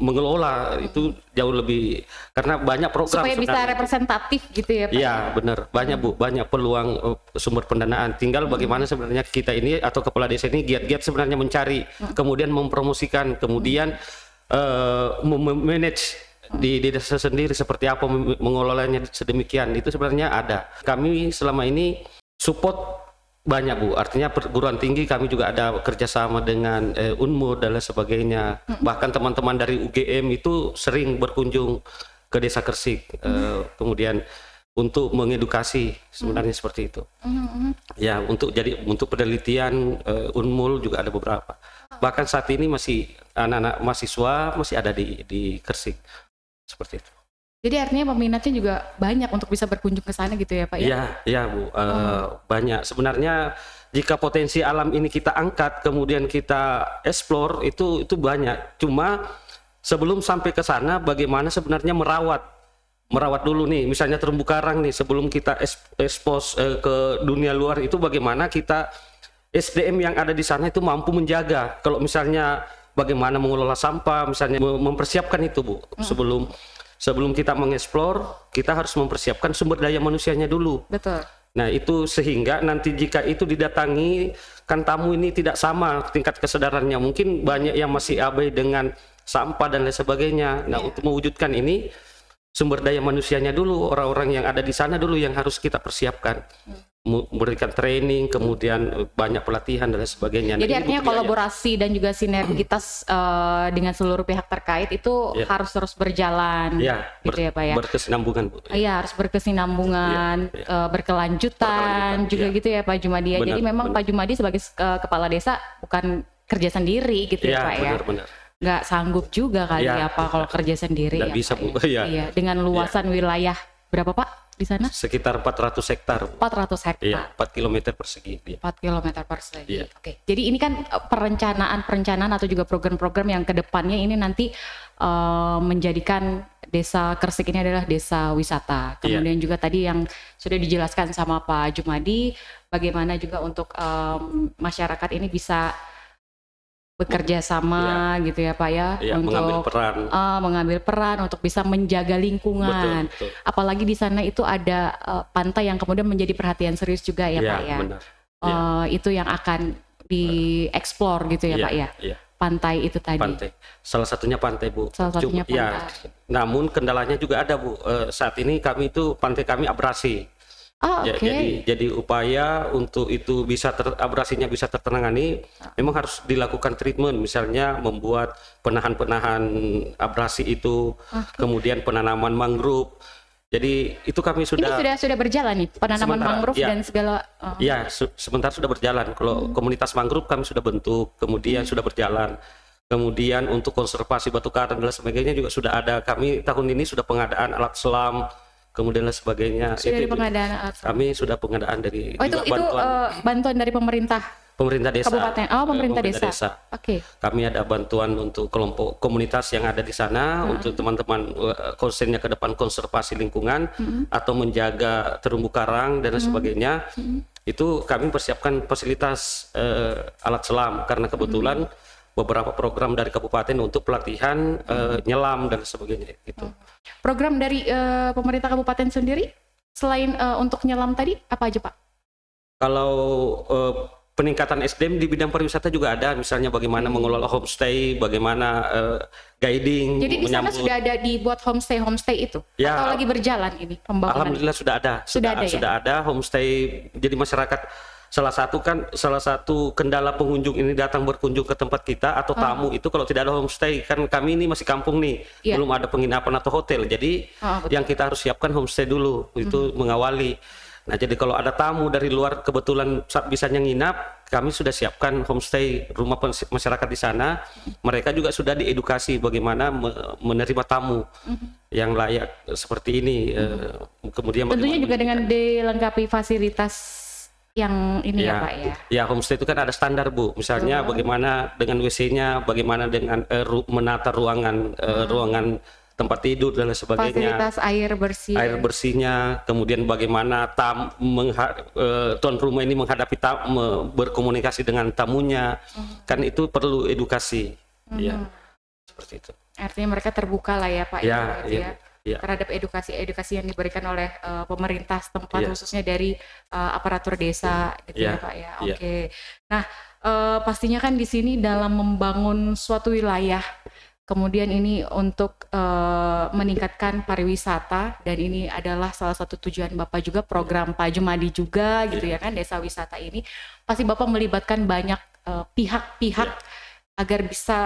mengelola itu jauh lebih, karena banyak program supaya bisa representatif gitu ya Pak. Iya benar, banyak peluang sumber pendanaan. Tinggal bagaimana sebenarnya kita ini atau kepala desa ini giat-giat sebenarnya mencari, kemudian mempromosikan, kemudian manage di desa sendiri seperti apa mengelolanya sedemikian. Itu sebenarnya ada. Kami selama ini support banyak Bu, artinya perguruan tinggi kami juga ada kerjasama dengan Unmul dan lain sebagainya. Bahkan teman-teman dari UGM itu sering berkunjung ke desa Gresik, kemudian untuk mengedukasi sebenarnya seperti itu. Ya, untuk penelitian Unmul juga ada beberapa. Bahkan saat ini masih anak-anak mahasiswa masih ada di Gresik seperti itu. Jadi artinya peminatnya juga banyak untuk bisa berkunjung ke sana gitu ya Pak ya? Iya Bu, banyak. Sebenarnya jika potensi alam ini kita angkat, kemudian kita explore itu banyak. Cuma sebelum sampai ke sana, bagaimana sebenarnya merawat dulu nih. Misalnya terumbu karang nih, sebelum kita expose ke dunia luar itu bagaimana kita SDM yang ada di sana itu mampu menjaga. Kalau misalnya bagaimana mengelola sampah, misalnya mempersiapkan itu Bu, sebelum kita mengeksplor, kita harus mempersiapkan sumber daya manusianya dulu. Betul. Nah itu sehingga nanti jika itu didatangi, kan tamu ini tidak sama tingkat kesadarannya. Mungkin banyak yang masih abai dengan sampah dan lain sebagainya. Nah untuk mewujudkan ini, sumber daya manusianya dulu, orang-orang yang ada di sana dulu yang harus kita persiapkan. Memberikan training, kemudian banyak pelatihan dan lain sebagainya. Jadi artinya kolaborasi dan juga sinergitas dengan seluruh pihak terkait itu harus terus berjalan, gitu ya Pak ya. Berkesinambungan Bu. Iya, harus berkesinambungan, berkelanjutan juga gitu ya Pak Jumadi. Jadi memang Pak Jumadi sebagai kepala desa bukan kerja sendiri gitu ya Pak ya. Benar. Nggak sanggup juga kali ya Pak kalau kerja sendiri. Nggak bisa Bu. Iya, dengan luasan wilayah berapa Pak? Di sana? Sekitar 400 hektar. 400 hektar. Iya, 4 km persegi. 4 km persegi. Oke. Jadi ini kan perencanaan atau juga program-program yang kedepannya ini nanti menjadikan desa Gresik ini adalah desa wisata. Kemudian juga tadi yang sudah dijelaskan sama Pak Jumadi, bagaimana juga untuk masyarakat ini bisa bekerja sama gitu ya Pak ya, untuk mengambil peran untuk bisa menjaga lingkungan. Betul. Apalagi di sana itu ada pantai yang kemudian menjadi perhatian serius juga ya Pak ya. Benar. Itu yang akan dieksplor gitu ya Pak ya. Pantai itu tadi. Pantai. Salah satunya pantai Bu. Salah satunya pantai. Namun kendalanya juga ada Bu. Saat ini pantai kami abrasi. Jadi upaya untuk itu bisa abrasinya bisa tertangani, memang harus dilakukan treatment, misalnya membuat penahan abrasi itu, kemudian penanaman mangrove. Jadi itu kami sudah berjalan nih penanaman mangrove dan segala. Sebentar sudah berjalan. Kalau komunitas mangrove kami sudah bentuk, kemudian sudah berjalan. Kemudian untuk konservasi batu karang dan sebagainya juga sudah ada. Kami tahun ini sudah pengadaan alat selam. kemudian lain sebagainya. Sudah dari pengadaan alat selam. Kami sudah pengadaan dari itu juga bantuan dari pemerintah pemerintah desa. kabupaten. Oh, pemerintah desa. Oke. Kami ada bantuan untuk kelompok komunitas yang ada di sana untuk teman-teman konsennya ke depan konservasi lingkungan atau menjaga terumbu karang dan lain sebagainya. Itu kami persiapkan fasilitas alat selam karena kebetulan beberapa program dari kabupaten untuk pelatihan nyelam dan sebagainya gitu. Program dari pemerintah kabupaten sendiri selain untuk nyelam tadi apa aja, Pak? Kalau peningkatan SDM di bidang pariwisata juga ada, misalnya bagaimana mengelola homestay, bagaimana guiding. Jadi di sana sudah ada dibuat homestay itu? Ya, atau lagi berjalan ini pembangunan? Alhamdulillah sudah ada. Sudah Ada homestay. Jadi masyarakat salah satu kendala pengunjung ini datang berkunjung ke tempat kita atau tamu itu kalau tidak ada homestay, kan kami ini masih kampung nih, belum ada penginapan atau hotel. Jadi yang kita harus siapkan homestay dulu, itu mengawali. Nah, jadi kalau ada tamu dari luar kebetulan bisanya nginap, kami sudah siapkan homestay, rumah masyarakat di sana. Mereka juga sudah diedukasi bagaimana menerima tamu yang layak seperti ini. Kemudian tentunya juga dengan dilengkapi fasilitas yang ini ya Pak ya. Ya, homestay itu kan ada standar Bu. Misalnya bagaimana dengan WC-nya, bagaimana dengan menata ruangan tempat tidur dan lain sebagainya. Fasilitas air bersihnya, kemudian bagaimana tuan rumah ini menghadapi berkomunikasi dengan tamunya, kan itu perlu edukasi, ya seperti itu. Artinya mereka terbuka lah ya Pak ya. Terhadap edukasi yang diberikan oleh pemerintah setempat khususnya dari aparatur desa gitu ya Pak ya. Oke. Nah pastinya kan di sini dalam membangun suatu wilayah. Kemudian ini untuk meningkatkan pariwisata dan ini adalah salah satu tujuan Bapak juga program Pak Jumadi juga gitu ya kan desa wisata ini pasti Bapak melibatkan banyak pihak-pihak agar bisa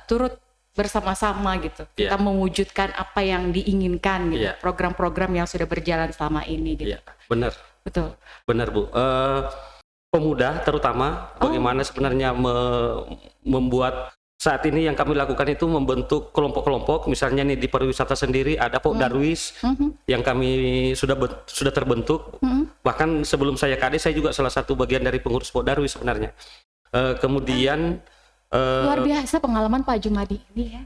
turut bersama-sama gitu kita mewujudkan apa yang diinginkan gitu program-program yang sudah berjalan selama ini gitu. Benar. Betul. Benar Bu. Pemuda terutama bagaimana sebenarnya membuat saat ini yang kami lakukan itu membentuk kelompok-kelompok, misalnya nih di pariwisata sendiri ada Pok Darwis yang kami sudah terbentuk. Bahkan sebelum saya KD saya juga salah satu bagian dari pengurus Pok Darwis sebenarnya. Kemudian luar biasa pengalaman Pak Jumadi ini ya.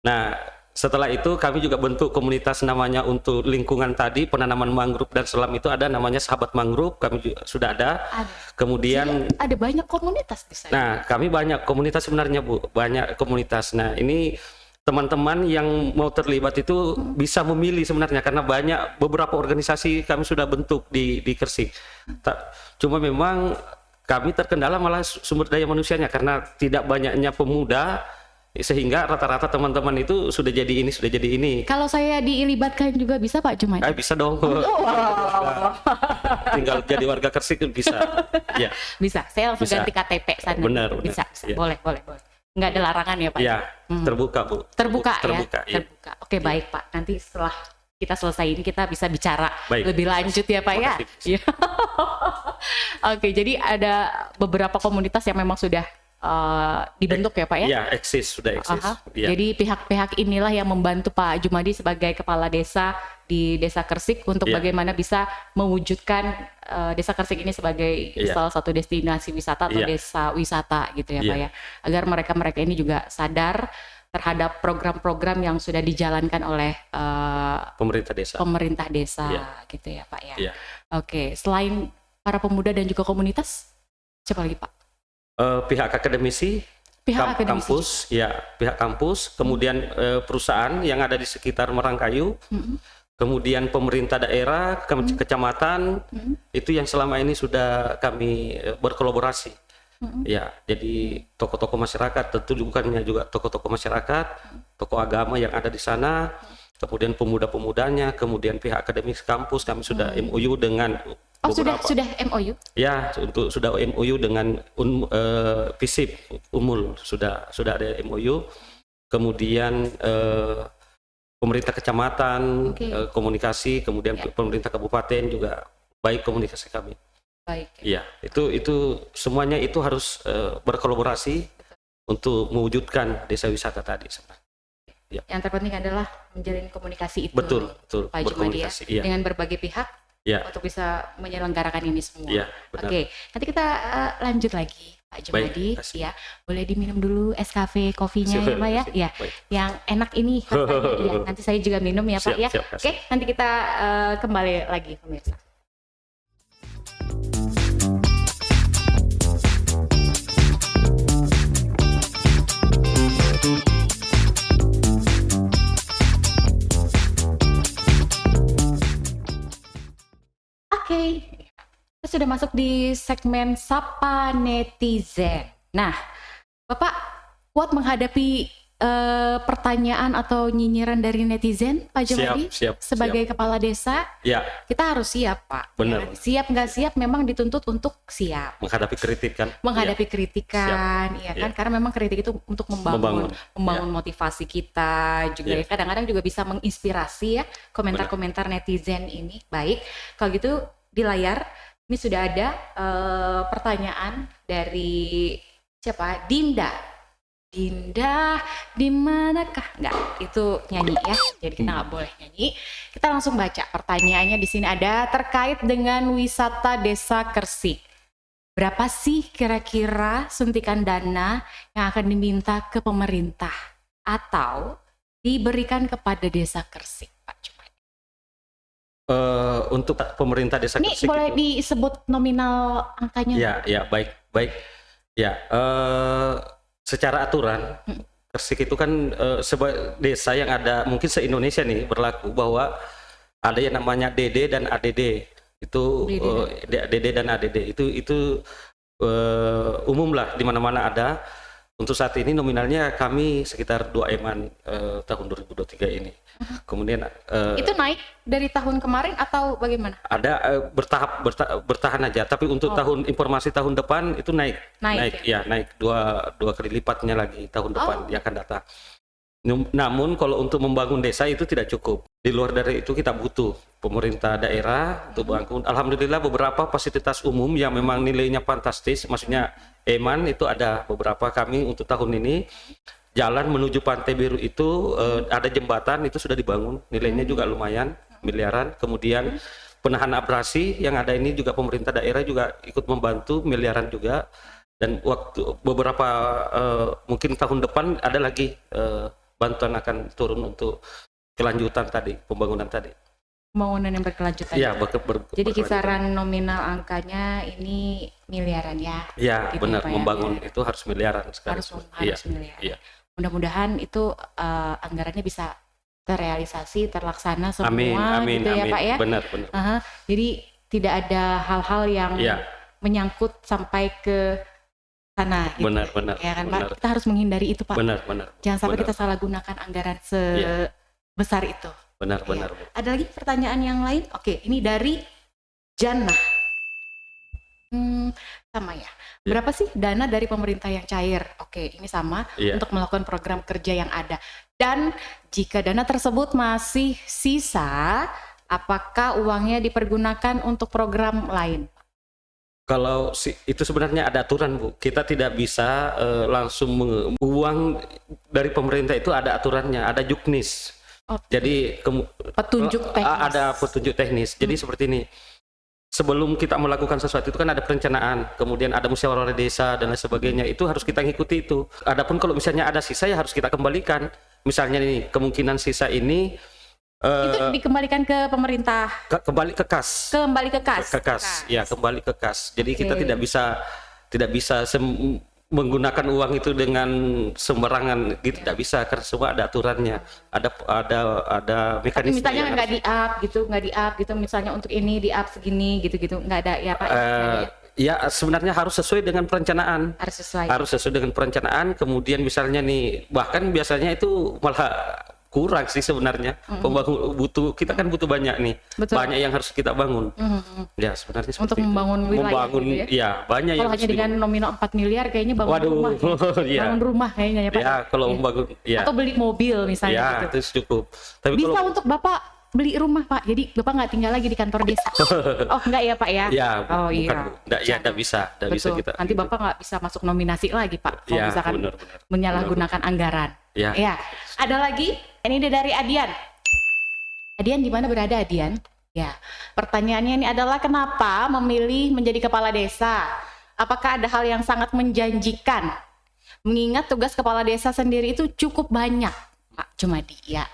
Nah, setelah itu kami juga bentuk komunitas namanya untuk lingkungan tadi, penanaman mangrove dan selam itu ada namanya Sahabat Mangrove, kami juga sudah ada. Kemudian jadi ada banyak komunitas di sana. Nah, kami banyak komunitas sebenarnya Bu, banyak komunitas. Nah, ini teman-teman yang mau terlibat itu bisa memilih sebenarnya karena beberapa organisasi kami sudah bentuk di Gresik. Cuma memang kami terkendala malah sumber daya manusianya karena tidak banyaknya pemuda. Sehingga rata-rata teman-teman itu sudah jadi ini. Kalau saya dilibatkan juga bisa Pak Jumadi? Bisa dong. Tinggal jadi warga Gresik bisa. Ya. Bisa. Saya langsung ganti KTP sana. Benar. Bisa. Ya. Boleh. Nggak ada larangan ya Pak? Ya. Terbuka Bu. Terbuka. Ya. Oke, baik Pak. Nanti setelah kita selesai ini kita bisa bicara lebih lanjut ya Pak ya. Oke, jadi ada beberapa komunitas yang memang sudah dibentuk ya Pak ya? Iya, sudah eksis. Ya. Jadi pihak-pihak inilah yang membantu Pak Jumadi sebagai kepala desa di Desa Gresik untuk bagaimana bisa mewujudkan Desa Gresik ini sebagai salah satu destinasi wisata atau desa wisata gitu ya Pak ya. Agar mereka ini juga sadar terhadap program-program yang sudah dijalankan oleh pemerintah desa gitu ya Pak ya. Oke, selain para pemuda dan juga komunitas, siapa lagi Pak? Pihak akademisi, kampus, pihak kampus, kemudian perusahaan yang ada di sekitar Merangkayu, kemudian pemerintah daerah, kecamatan, itu yang selama ini sudah kami berkolaborasi. Ya, jadi tokoh-tokoh masyarakat, tentu bukannya juga tokoh-tokoh masyarakat, tokoh agama yang ada di sana, kemudian pemuda-pemudanya, kemudian pihak akademis kampus, kami sudah MOU dengan sudah MOU? Ya, sudah MOU dengan FISIP Umul sudah ada MOU. Kemudian pemerintah kecamatan komunikasi, kemudian pemerintah kabupaten juga baik komunikasi kami. Baik. Ya, itu semuanya itu harus berkolaborasi untuk mewujudkan desa wisata tadi sebenarnya. Ya. Yang terpenting adalah menjalin komunikasi itu. Betul, Pak Jumadi ya, berkomunikasi. Iya. dengan berbagai pihak Ya. untuk bisa menyelenggarakan ini semua. Iya, benar. Oke, nanti kita lanjut lagi Pak Jumadi. Baik, kasih. Ya, boleh diminum dulu es cafe kopinya ya Pak ya. Ya, Baik. yang enak ini rasanya. Ya, nanti saya juga minum ya Pak Siap, ya. siap, kasih. Oke, nanti kita kembali lagi pemirsa. Oke, kita sudah masuk di segmen Sapa Netizen. Nah, Bapak kuat menghadapi pertanyaan atau nyinyiran dari netizen, Pak Jumadi? Siap, Sebagai kepala desa, Ya, kita harus siap, Pak. Benar. Ya, siap nggak siap memang dituntut untuk siap. menghadapi kritik kan. Menghadapi kritikan, ya kan? Iya. Karena memang kritik itu untuk membangun motivasi kita juga. Iya. Ya. Kadang-kadang juga bisa menginspirasi ya komentar-komentar netizen ini. Baik, kalau gitu di layar ini sudah ada pertanyaan dari siapa? Dinda, di manakah? Enggak, itu nyanyi ya. Jadi kita nggak boleh nyanyi. Kita langsung baca pertanyaannya. Di sini ada terkait dengan wisata Desa Kersik. Berapa sih kira-kira suntikan dana yang akan diminta ke pemerintah atau diberikan kepada Desa Kersik, Pak Jumadi? Untuk pemerintah Desa Ini Kersik boleh itu, disebut nominal angkanya? ya, baik. Ya, secara aturan Kersik itu kan sebuah desa yang ada mungkin se-Indonesia nih berlaku bahwa ada yang namanya DD dan ADD. Itu DD dan ADD itu umum lah di mana-mana ada. Untuk saat ini nominalnya kami sekitar 2 eman tahun 2023 ini. Kemudian Itu naik dari tahun kemarin atau bagaimana? ada bertahan aja, tapi untuk tahun informasi tahun depan itu naik dua kali lipatnya lagi tahun depan yang akan datang. Namun kalau untuk membangun desa itu tidak cukup. Di luar dari itu kita butuh pemerintah daerah untuk bangun. Alhamdulillah beberapa fasilitas umum yang memang nilainya fantastis, maksudnya eman itu ada beberapa. Kami untuk tahun ini jalan menuju Pantai Biru itu ada jembatan itu sudah dibangun, nilainya juga lumayan miliaran. Kemudian penahan abrasi yang ada ini juga pemerintah daerah juga ikut membantu miliaran juga. Dan waktu beberapa mungkin tahun depan ada lagi bantuan akan turun untuk kelanjutan tadi, pembangunan tadi. Pembangunan yang berkelanjutan. Iya, Jadi kisaran nominal angkanya ini miliaran ya. Iya, gitu benar. ya, Pak, Membangun ya. itu harus miliaran sekali. Harus miliaran. Iya. Mudah-mudahan itu anggarannya bisa terrealisasi, terlaksana semua Amin, gitu ya Pak ya. Benar. Jadi tidak ada hal-hal yang menyangkut sampai ke sana gitu. Benar. Ya kan Pak, kita harus menghindari itu Pak. Benar. Jangan sampai kita salah gunakan anggaran sebesar itu. Benar. Ada lagi pertanyaan yang lain? Oke, ini dari Jannah. Sama ya. Berapa sih dana dari pemerintah yang cair? Oke, ini sama untuk melakukan program kerja yang ada. Dan jika dana tersebut masih sisa, apakah uangnya dipergunakan untuk program lain? Kalau itu sebenarnya ada aturan, Bu. Kita tidak bisa langsung uang dari pemerintah itu ada aturannya, ada juknis. Jadi petunjuk teknis. Ada petunjuk teknis. Jadi seperti ini. Sebelum kita melakukan sesuatu itu kan ada perencanaan, kemudian ada musyawarah desa dan lain sebagainya. Itu harus kita ngikuti itu. Adapun kalau misalnya ada sisa ya harus kita kembalikan. Misalnya nih kemungkinan sisa ini itu dikembalikan ke pemerintah. Kembali ke kas. Kembali ke kas. Ya, kembali ke kas. Jadi kita tidak bisa menggunakan uang itu dengan sembarangan gitu, tidak bisa karena semua ada aturannya, ada mekanisme. Tapi misalnya nggak di up gitu, misalnya untuk ini di up segini gitu nggak ada ya Pak? Ya sebenarnya harus sesuai dengan perencanaan. Harus sesuai dengan perencanaan. Kemudian misalnya nih, bahkan biasanya itu malah kurang sih sebenarnya. Kita kan butuh banyak nih. Betul. Banyak yang harus kita bangun. Ya sebenarnya untuk membangun wilayah gitu ya. Ya banyak. Kalau hanya dengan nominal 4 miliar kayaknya bangun rumah. Bangun rumah kayaknya ya Pak. Ya kalau membangun atau beli mobil misalnya ya, gitu. Itu cukup. Tapi bisa kalau untuk Bapak beli rumah Pak, jadi Bapak nggak tinggal lagi di kantor desa. Oh enggak ya Pak ya? Ya, Oh bukan, iya. Bu. Nggak bisa, nggak bisa Betul. kita. Nanti gitu. Bapak nggak bisa masuk nominasi lagi Pak, kalau Ya, misalkan benar. menyalahgunakan anggaran. Ya. Ya. Ada lagi? Ini dari Adian. Adian di mana berada Adian? Ya. Pertanyaannya ini adalah kenapa memilih menjadi kepala desa? Apakah ada hal yang sangat menjanjikan? Mengingat tugas kepala desa sendiri itu cukup banyak, Pak Jumadi. Ya.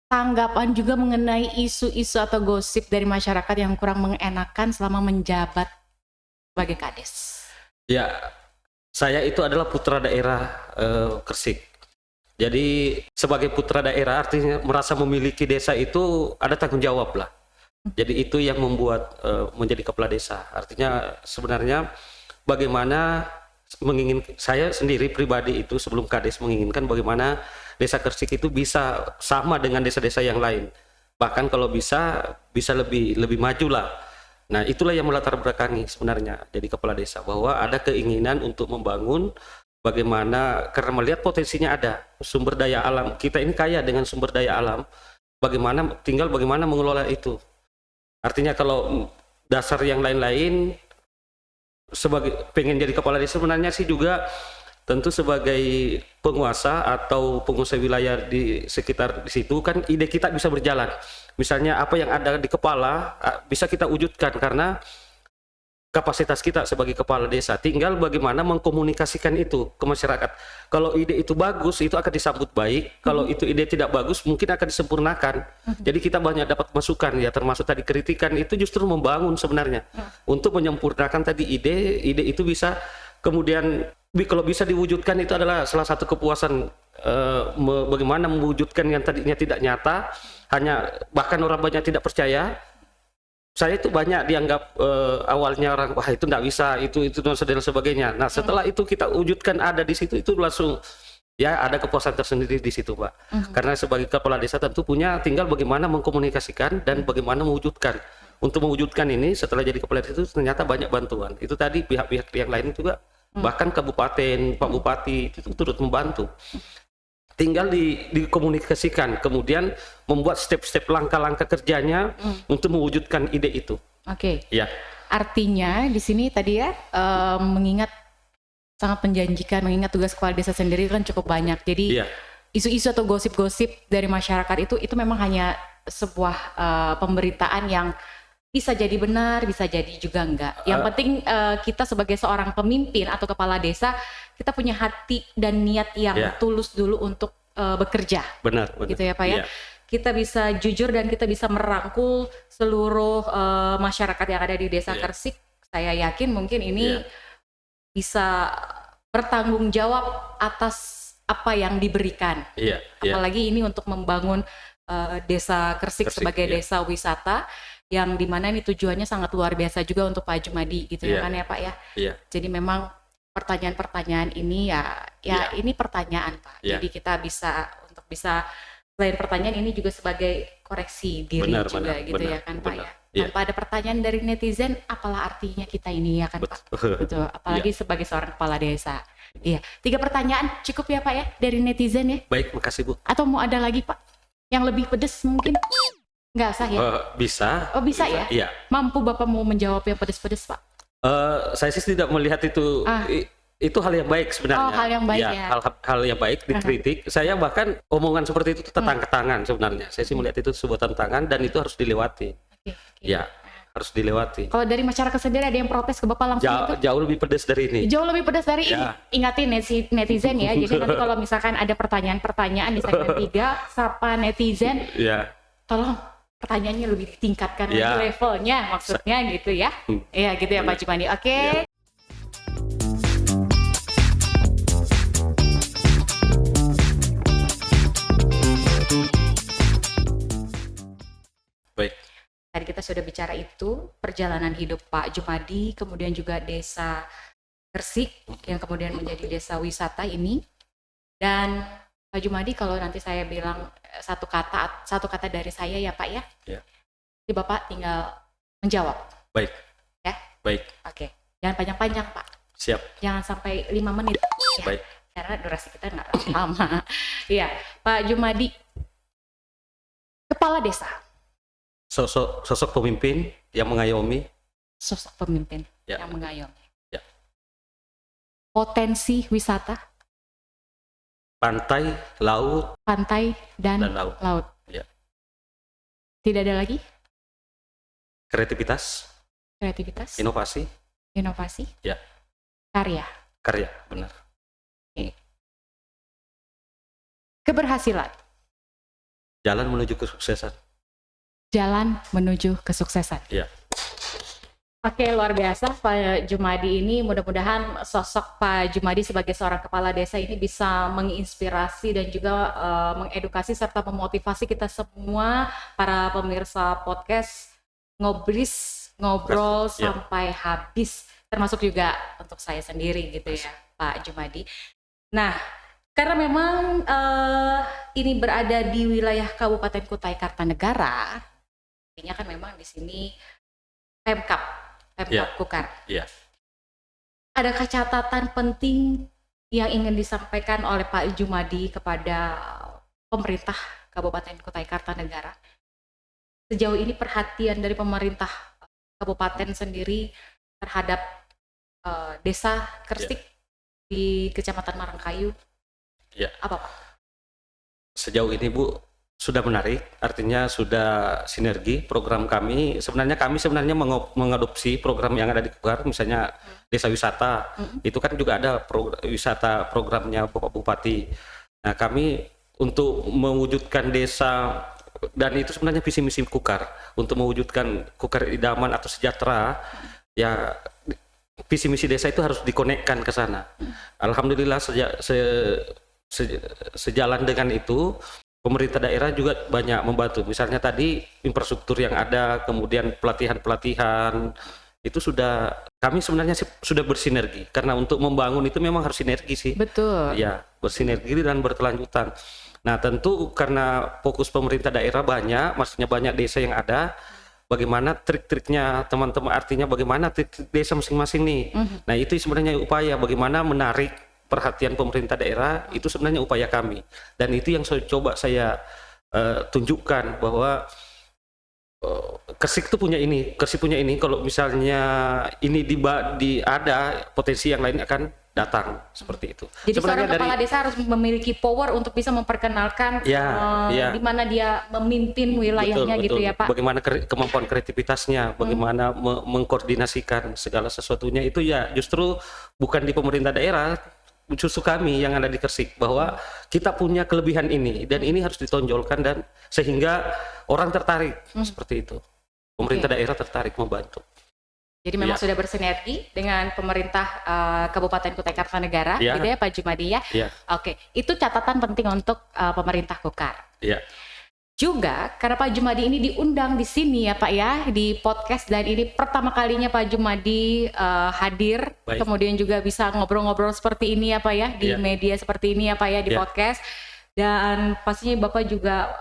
Tanggapan juga mengenai isu-isu atau gosip dari masyarakat yang kurang mengenakan selama menjabat sebagai kades. Ya, saya itu adalah putra daerah Gresik. Jadi sebagai putra daerah artinya merasa memiliki desa itu ada tanggung jawab lah. Jadi itu yang membuat menjadi kepala desa. Artinya sebenarnya bagaimana saya sendiri pribadi itu sebelum kades menginginkan bagaimana desa Gresik itu bisa sama dengan desa-desa yang lain. Bahkan kalau bisa lebih maju lah. Nah, itulah yang melatar belakangi sebenarnya jadi kepala desa, bahwa ada keinginan untuk membangun bagaimana, karena melihat potensinya ada, sumber daya alam kita ini kaya dengan sumber daya alam, tinggal bagaimana mengelola itu. Artinya kalau dasar yang lain-lain sebagai pengen jadi kepala desa sebenarnya sih juga tentu sebagai penguasa atau pengusaha wilayah di sekitar di situ kan ide kita bisa berjalan. Misalnya apa yang ada di kepala bisa kita wujudkan karena kapasitas kita sebagai kepala desa. Tinggal bagaimana mengkomunikasikan itu ke masyarakat. Kalau ide itu bagus itu akan disambut baik. Kalau itu ide tidak bagus mungkin akan disempurnakan. Jadi kita banyak dapat masukan ya, termasuk tadi kritikan itu justru membangun sebenarnya untuk menyempurnakan tadi ide itu bisa kemudian kalau bisa diwujudkan itu adalah salah satu kepuasan bagaimana mewujudkan yang tadinya tidak nyata, hanya bahkan orang banyak tidak percaya. Saya itu banyak dianggap awalnya orang wah itu tidak bisa, itu dan sebagainya. Nah setelah itu kita wujudkan ada di situ itu langsung ya ada kepuasan tersendiri di situ Pak. Karena sebagai kepala desa tentu tinggal bagaimana mengkomunikasikan dan bagaimana mewujudkan. Untuk mewujudkan ini setelah jadi kepala desa itu ternyata banyak bantuan. Itu tadi pihak-pihak yang lain juga bahkan kabupaten, Pak Bupati itu turut membantu. Tinggal dikomunikasikan, kemudian membuat step-step langkah-langkah kerjanya untuk mewujudkan ide itu. Oke. Ya. Artinya di sini tadi ya mengingat sangat menjanjikan, mengingat tugas kepala desa sendiri kan cukup banyak. Jadi isu-isu atau gosip-gosip dari masyarakat itu memang hanya sebuah pemberitaan yang bisa jadi benar, bisa jadi juga enggak. Yang penting kita sebagai seorang pemimpin atau kepala desa, kita punya hati dan niat yang tulus dulu untuk bekerja. Benar. Gitu ya Pak ya. Kita bisa jujur dan kita bisa merangkul seluruh masyarakat yang ada di desa Gresik. Saya yakin mungkin ini bisa bertanggung jawab atas apa yang diberikan. Apalagi ini untuk membangun desa Gresik sebagai desa wisata, yang dimana ini tujuannya sangat luar biasa juga untuk Pak Jumadi gitu ya kan ya Pak ya. Jadi memang pertanyaan-pertanyaan ini ya ini pertanyaan Pak. Jadi kita bisa selain pertanyaan ini juga sebagai koreksi diri juga gitu ya kan Pak ya. Tanpa ada pertanyaan dari netizen, apalah artinya kita ini ya kan Pak. Gitu. Apalagi sebagai seorang kepala desa. Iya. 3 pertanyaan cukup ya Pak ya dari netizen ya. Baik, makasih Bu. Atau mau ada lagi Pak? Yang lebih pedes mungkin? Nggak sah ya? Bisa. Oh bisa ya? Iya. Mampu Bapak mau menjawab yang pedes-pedes Pak? Saya sih tidak melihat itu hal yang baik sebenarnya. Oh, hal yang baik ya. Hal yang baik dikritik. Saya bahkan omongan seperti itu tantangan sebenarnya. Saya sih melihat itu sebuah tantangan dan itu harus dilewati. Ya, harus dilewati. Kalau dari masyarakat sendiri ada yang protes ke Bapak langsung itu? Jauh lebih pedas dari ini. Jauh lebih pedas dari ini. Ingatin netizen ya. Jadi nanti kalau misalkan ada pertanyaan-pertanyaan di segmen 3, sapa netizen. Tolong pertanyaannya lebih ditingkatkan lagi levelnya, maksudnya gitu ya. Iya gitu ya Pak Jumadi. Oke. Baik. Tadi kita sudah bicara itu, perjalanan hidup Pak Jumadi, kemudian juga desa Gresik yang kemudian menjadi desa wisata ini. Dan Pak Jumadi, kalau nanti saya bilang satu kata dari saya ya Pak ya. Jadi Bapak tinggal menjawab. Baik. Ya. Baik. Oke. Jangan panjang-panjang Pak. Siap. Jangan sampai 5 menit. Ya. Baik. Karena durasi kita nggak lama. Iya, Pak Jumadi, kepala desa. sosok pemimpin yang mengayomi. Sosok pemimpin Ya. yang mengayomi. Ya. Potensi wisata, Pantai, laut, pantai dan dan laut. laut. Ya. Tidak ada lagi Kreativitas, kreativitas, inovasi, inovasi, Ya. karya, karya, benar. keberhasilan, Jalan menuju kesuksesan. jalan menuju kesuksesan. Ya. Oke, luar biasa Pak Jumadi ini. Mudah-mudahan sosok Pak Jumadi sebagai seorang kepala desa ini bisa menginspirasi dan juga mengedukasi serta memotivasi kita semua para pemirsa podcast ngobrol Ya. sampai habis, termasuk juga untuk saya sendiri gitu ya Pak Jumadi. Nah, karena memang ini berada di wilayah Kabupaten Kutai Kartanegara, artinya kan memang di sini Pemkab Ya. Kukar. Ya. Adakah catatan penting yang ingin disampaikan oleh Pak Jumadi kepada pemerintah Kabupaten Kutai Kartanegara? Sejauh ini perhatian dari pemerintah kabupaten sendiri terhadap desa Kersik di Kecamatan Marangkayu, Ya. apa Pak? Sejauh ini Bu sudah menarik, artinya sudah sinergi program kami. Kami sebenarnya mengadopsi program yang ada di Kukar, misalnya desa wisata. Itu kan juga ada wisata programnya Bapak Bupati. Nah, kami untuk mewujudkan desa, dan itu sebenarnya visi misi Kukar untuk mewujudkan Kukar idaman atau sejahtera. Ya, visi misi desa itu harus dikonekkan ke sana. Alhamdulillah sejalan dengan itu pemerintah daerah juga banyak membantu. Misalnya tadi infrastruktur yang ada, kemudian pelatihan itu kami sebenarnya sudah bersinergi, karena untuk membangun itu memang harus sinergi sih. Betul. Ya, bersinergi dan berkelanjutan. Nah, tentu karena fokus pemerintah daerah maksudnya banyak desa yang ada, bagaimana trik-triknya teman-teman, artinya bagaimana trik desa masing-masing nih. Nah, itu sebenarnya upaya bagaimana menarik perhatian pemerintah daerah, itu sebenarnya upaya kami, dan itu yang coba saya tunjukkan bahwa Kersik punya ini. Kalau misalnya ini ada potensi yang lain akan datang seperti itu. Jadi seorang kepala desa harus memiliki power untuk bisa memperkenalkan di mana dia memimpin wilayahnya. Betul, gitu ya Pak. Bagaimana kemampuan kreativitasnya, bagaimana mengkoordinasikan segala sesuatunya, itu ya justru bukan di pemerintah daerah, justru kami yang ada di Kersik, bahwa kita punya kelebihan ini dan ini harus ditonjolkan, dan sehingga orang tertarik seperti itu. Pemerintah daerah tertarik membantu. Jadi memang sudah bersinergi dengan pemerintah Kabupaten Kutai Kartanegara, gitu ya Pak Jumadi ya. Oke, itu catatan penting untuk pemerintah Kukar. Iya. Juga karena Pak Jumadi ini diundang di sini ya Pak ya, di podcast, dan ini pertama kalinya Pak Jumadi hadir. Baik. Kemudian juga bisa ngobrol-ngobrol seperti ini ya Pak ya, di media seperti ini ya Pak ya, di podcast. Dan pastinya Bapak juga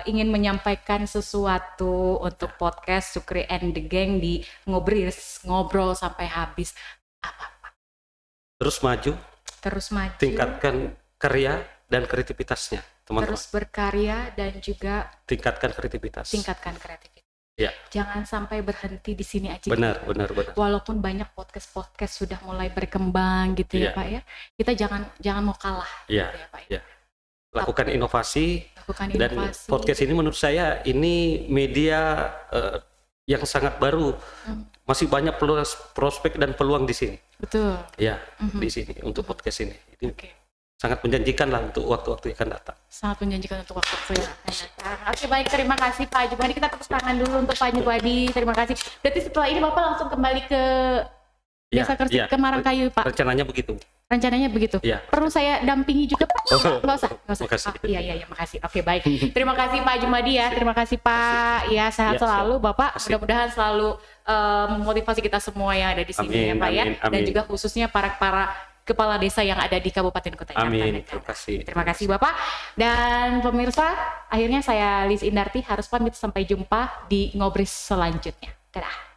ingin menyampaikan sesuatu untuk podcast Sukri and the Gang di ngobrol sampai habis. Apa Pak? Terus maju. Tingkatkan karya dan kreativitasnya, teman-teman. Terus berkarya dan juga tingkatkan kreativitas. Ya. Jangan sampai berhenti di sini aja. Benar. Walaupun banyak podcast sudah mulai berkembang gitu ya Pak ya. Kita jangan mau kalah gitu ya Pak ya. Lakukan inovasi. Dan podcast ini menurut saya ini media yang sangat baru. Masih banyak prospek dan peluang di sini. Betul. Ya, di sini untuk podcast ini. Sangat menjanjikan lah untuk waktu-waktu yang akan datang. Sangat menjanjikan untuk waktu-waktu yang akan datang. Oke, baik, terima kasih Pak Jumadi. Kita tepuk tangan dulu untuk Pak Jumadi. Terima kasih. Berarti setelah ini Bapak langsung kembali ke Desa Kersik, ke Marangkayu Pak? Rencananya begitu. Ya. Perlu saya dampingi juga Pak? Nggak usah. Makasih. Iya, makasih. Oke, baik. Terima kasih Pak Jumadi ya. Terima kasih Pak. Ya, sehat selalu Bapak. Mudah-mudahan selalu memotivasi kita semua yang ada di sini ya Pak ya. Dan juga khususnya para kepala desa yang ada di Kabupaten Kutai Kartanegara. Terima kasih Bapak. Dan pemirsa, akhirnya saya Liz Indarti harus pamit, sampai jumpa di Ngobris selanjutnya. Dadah.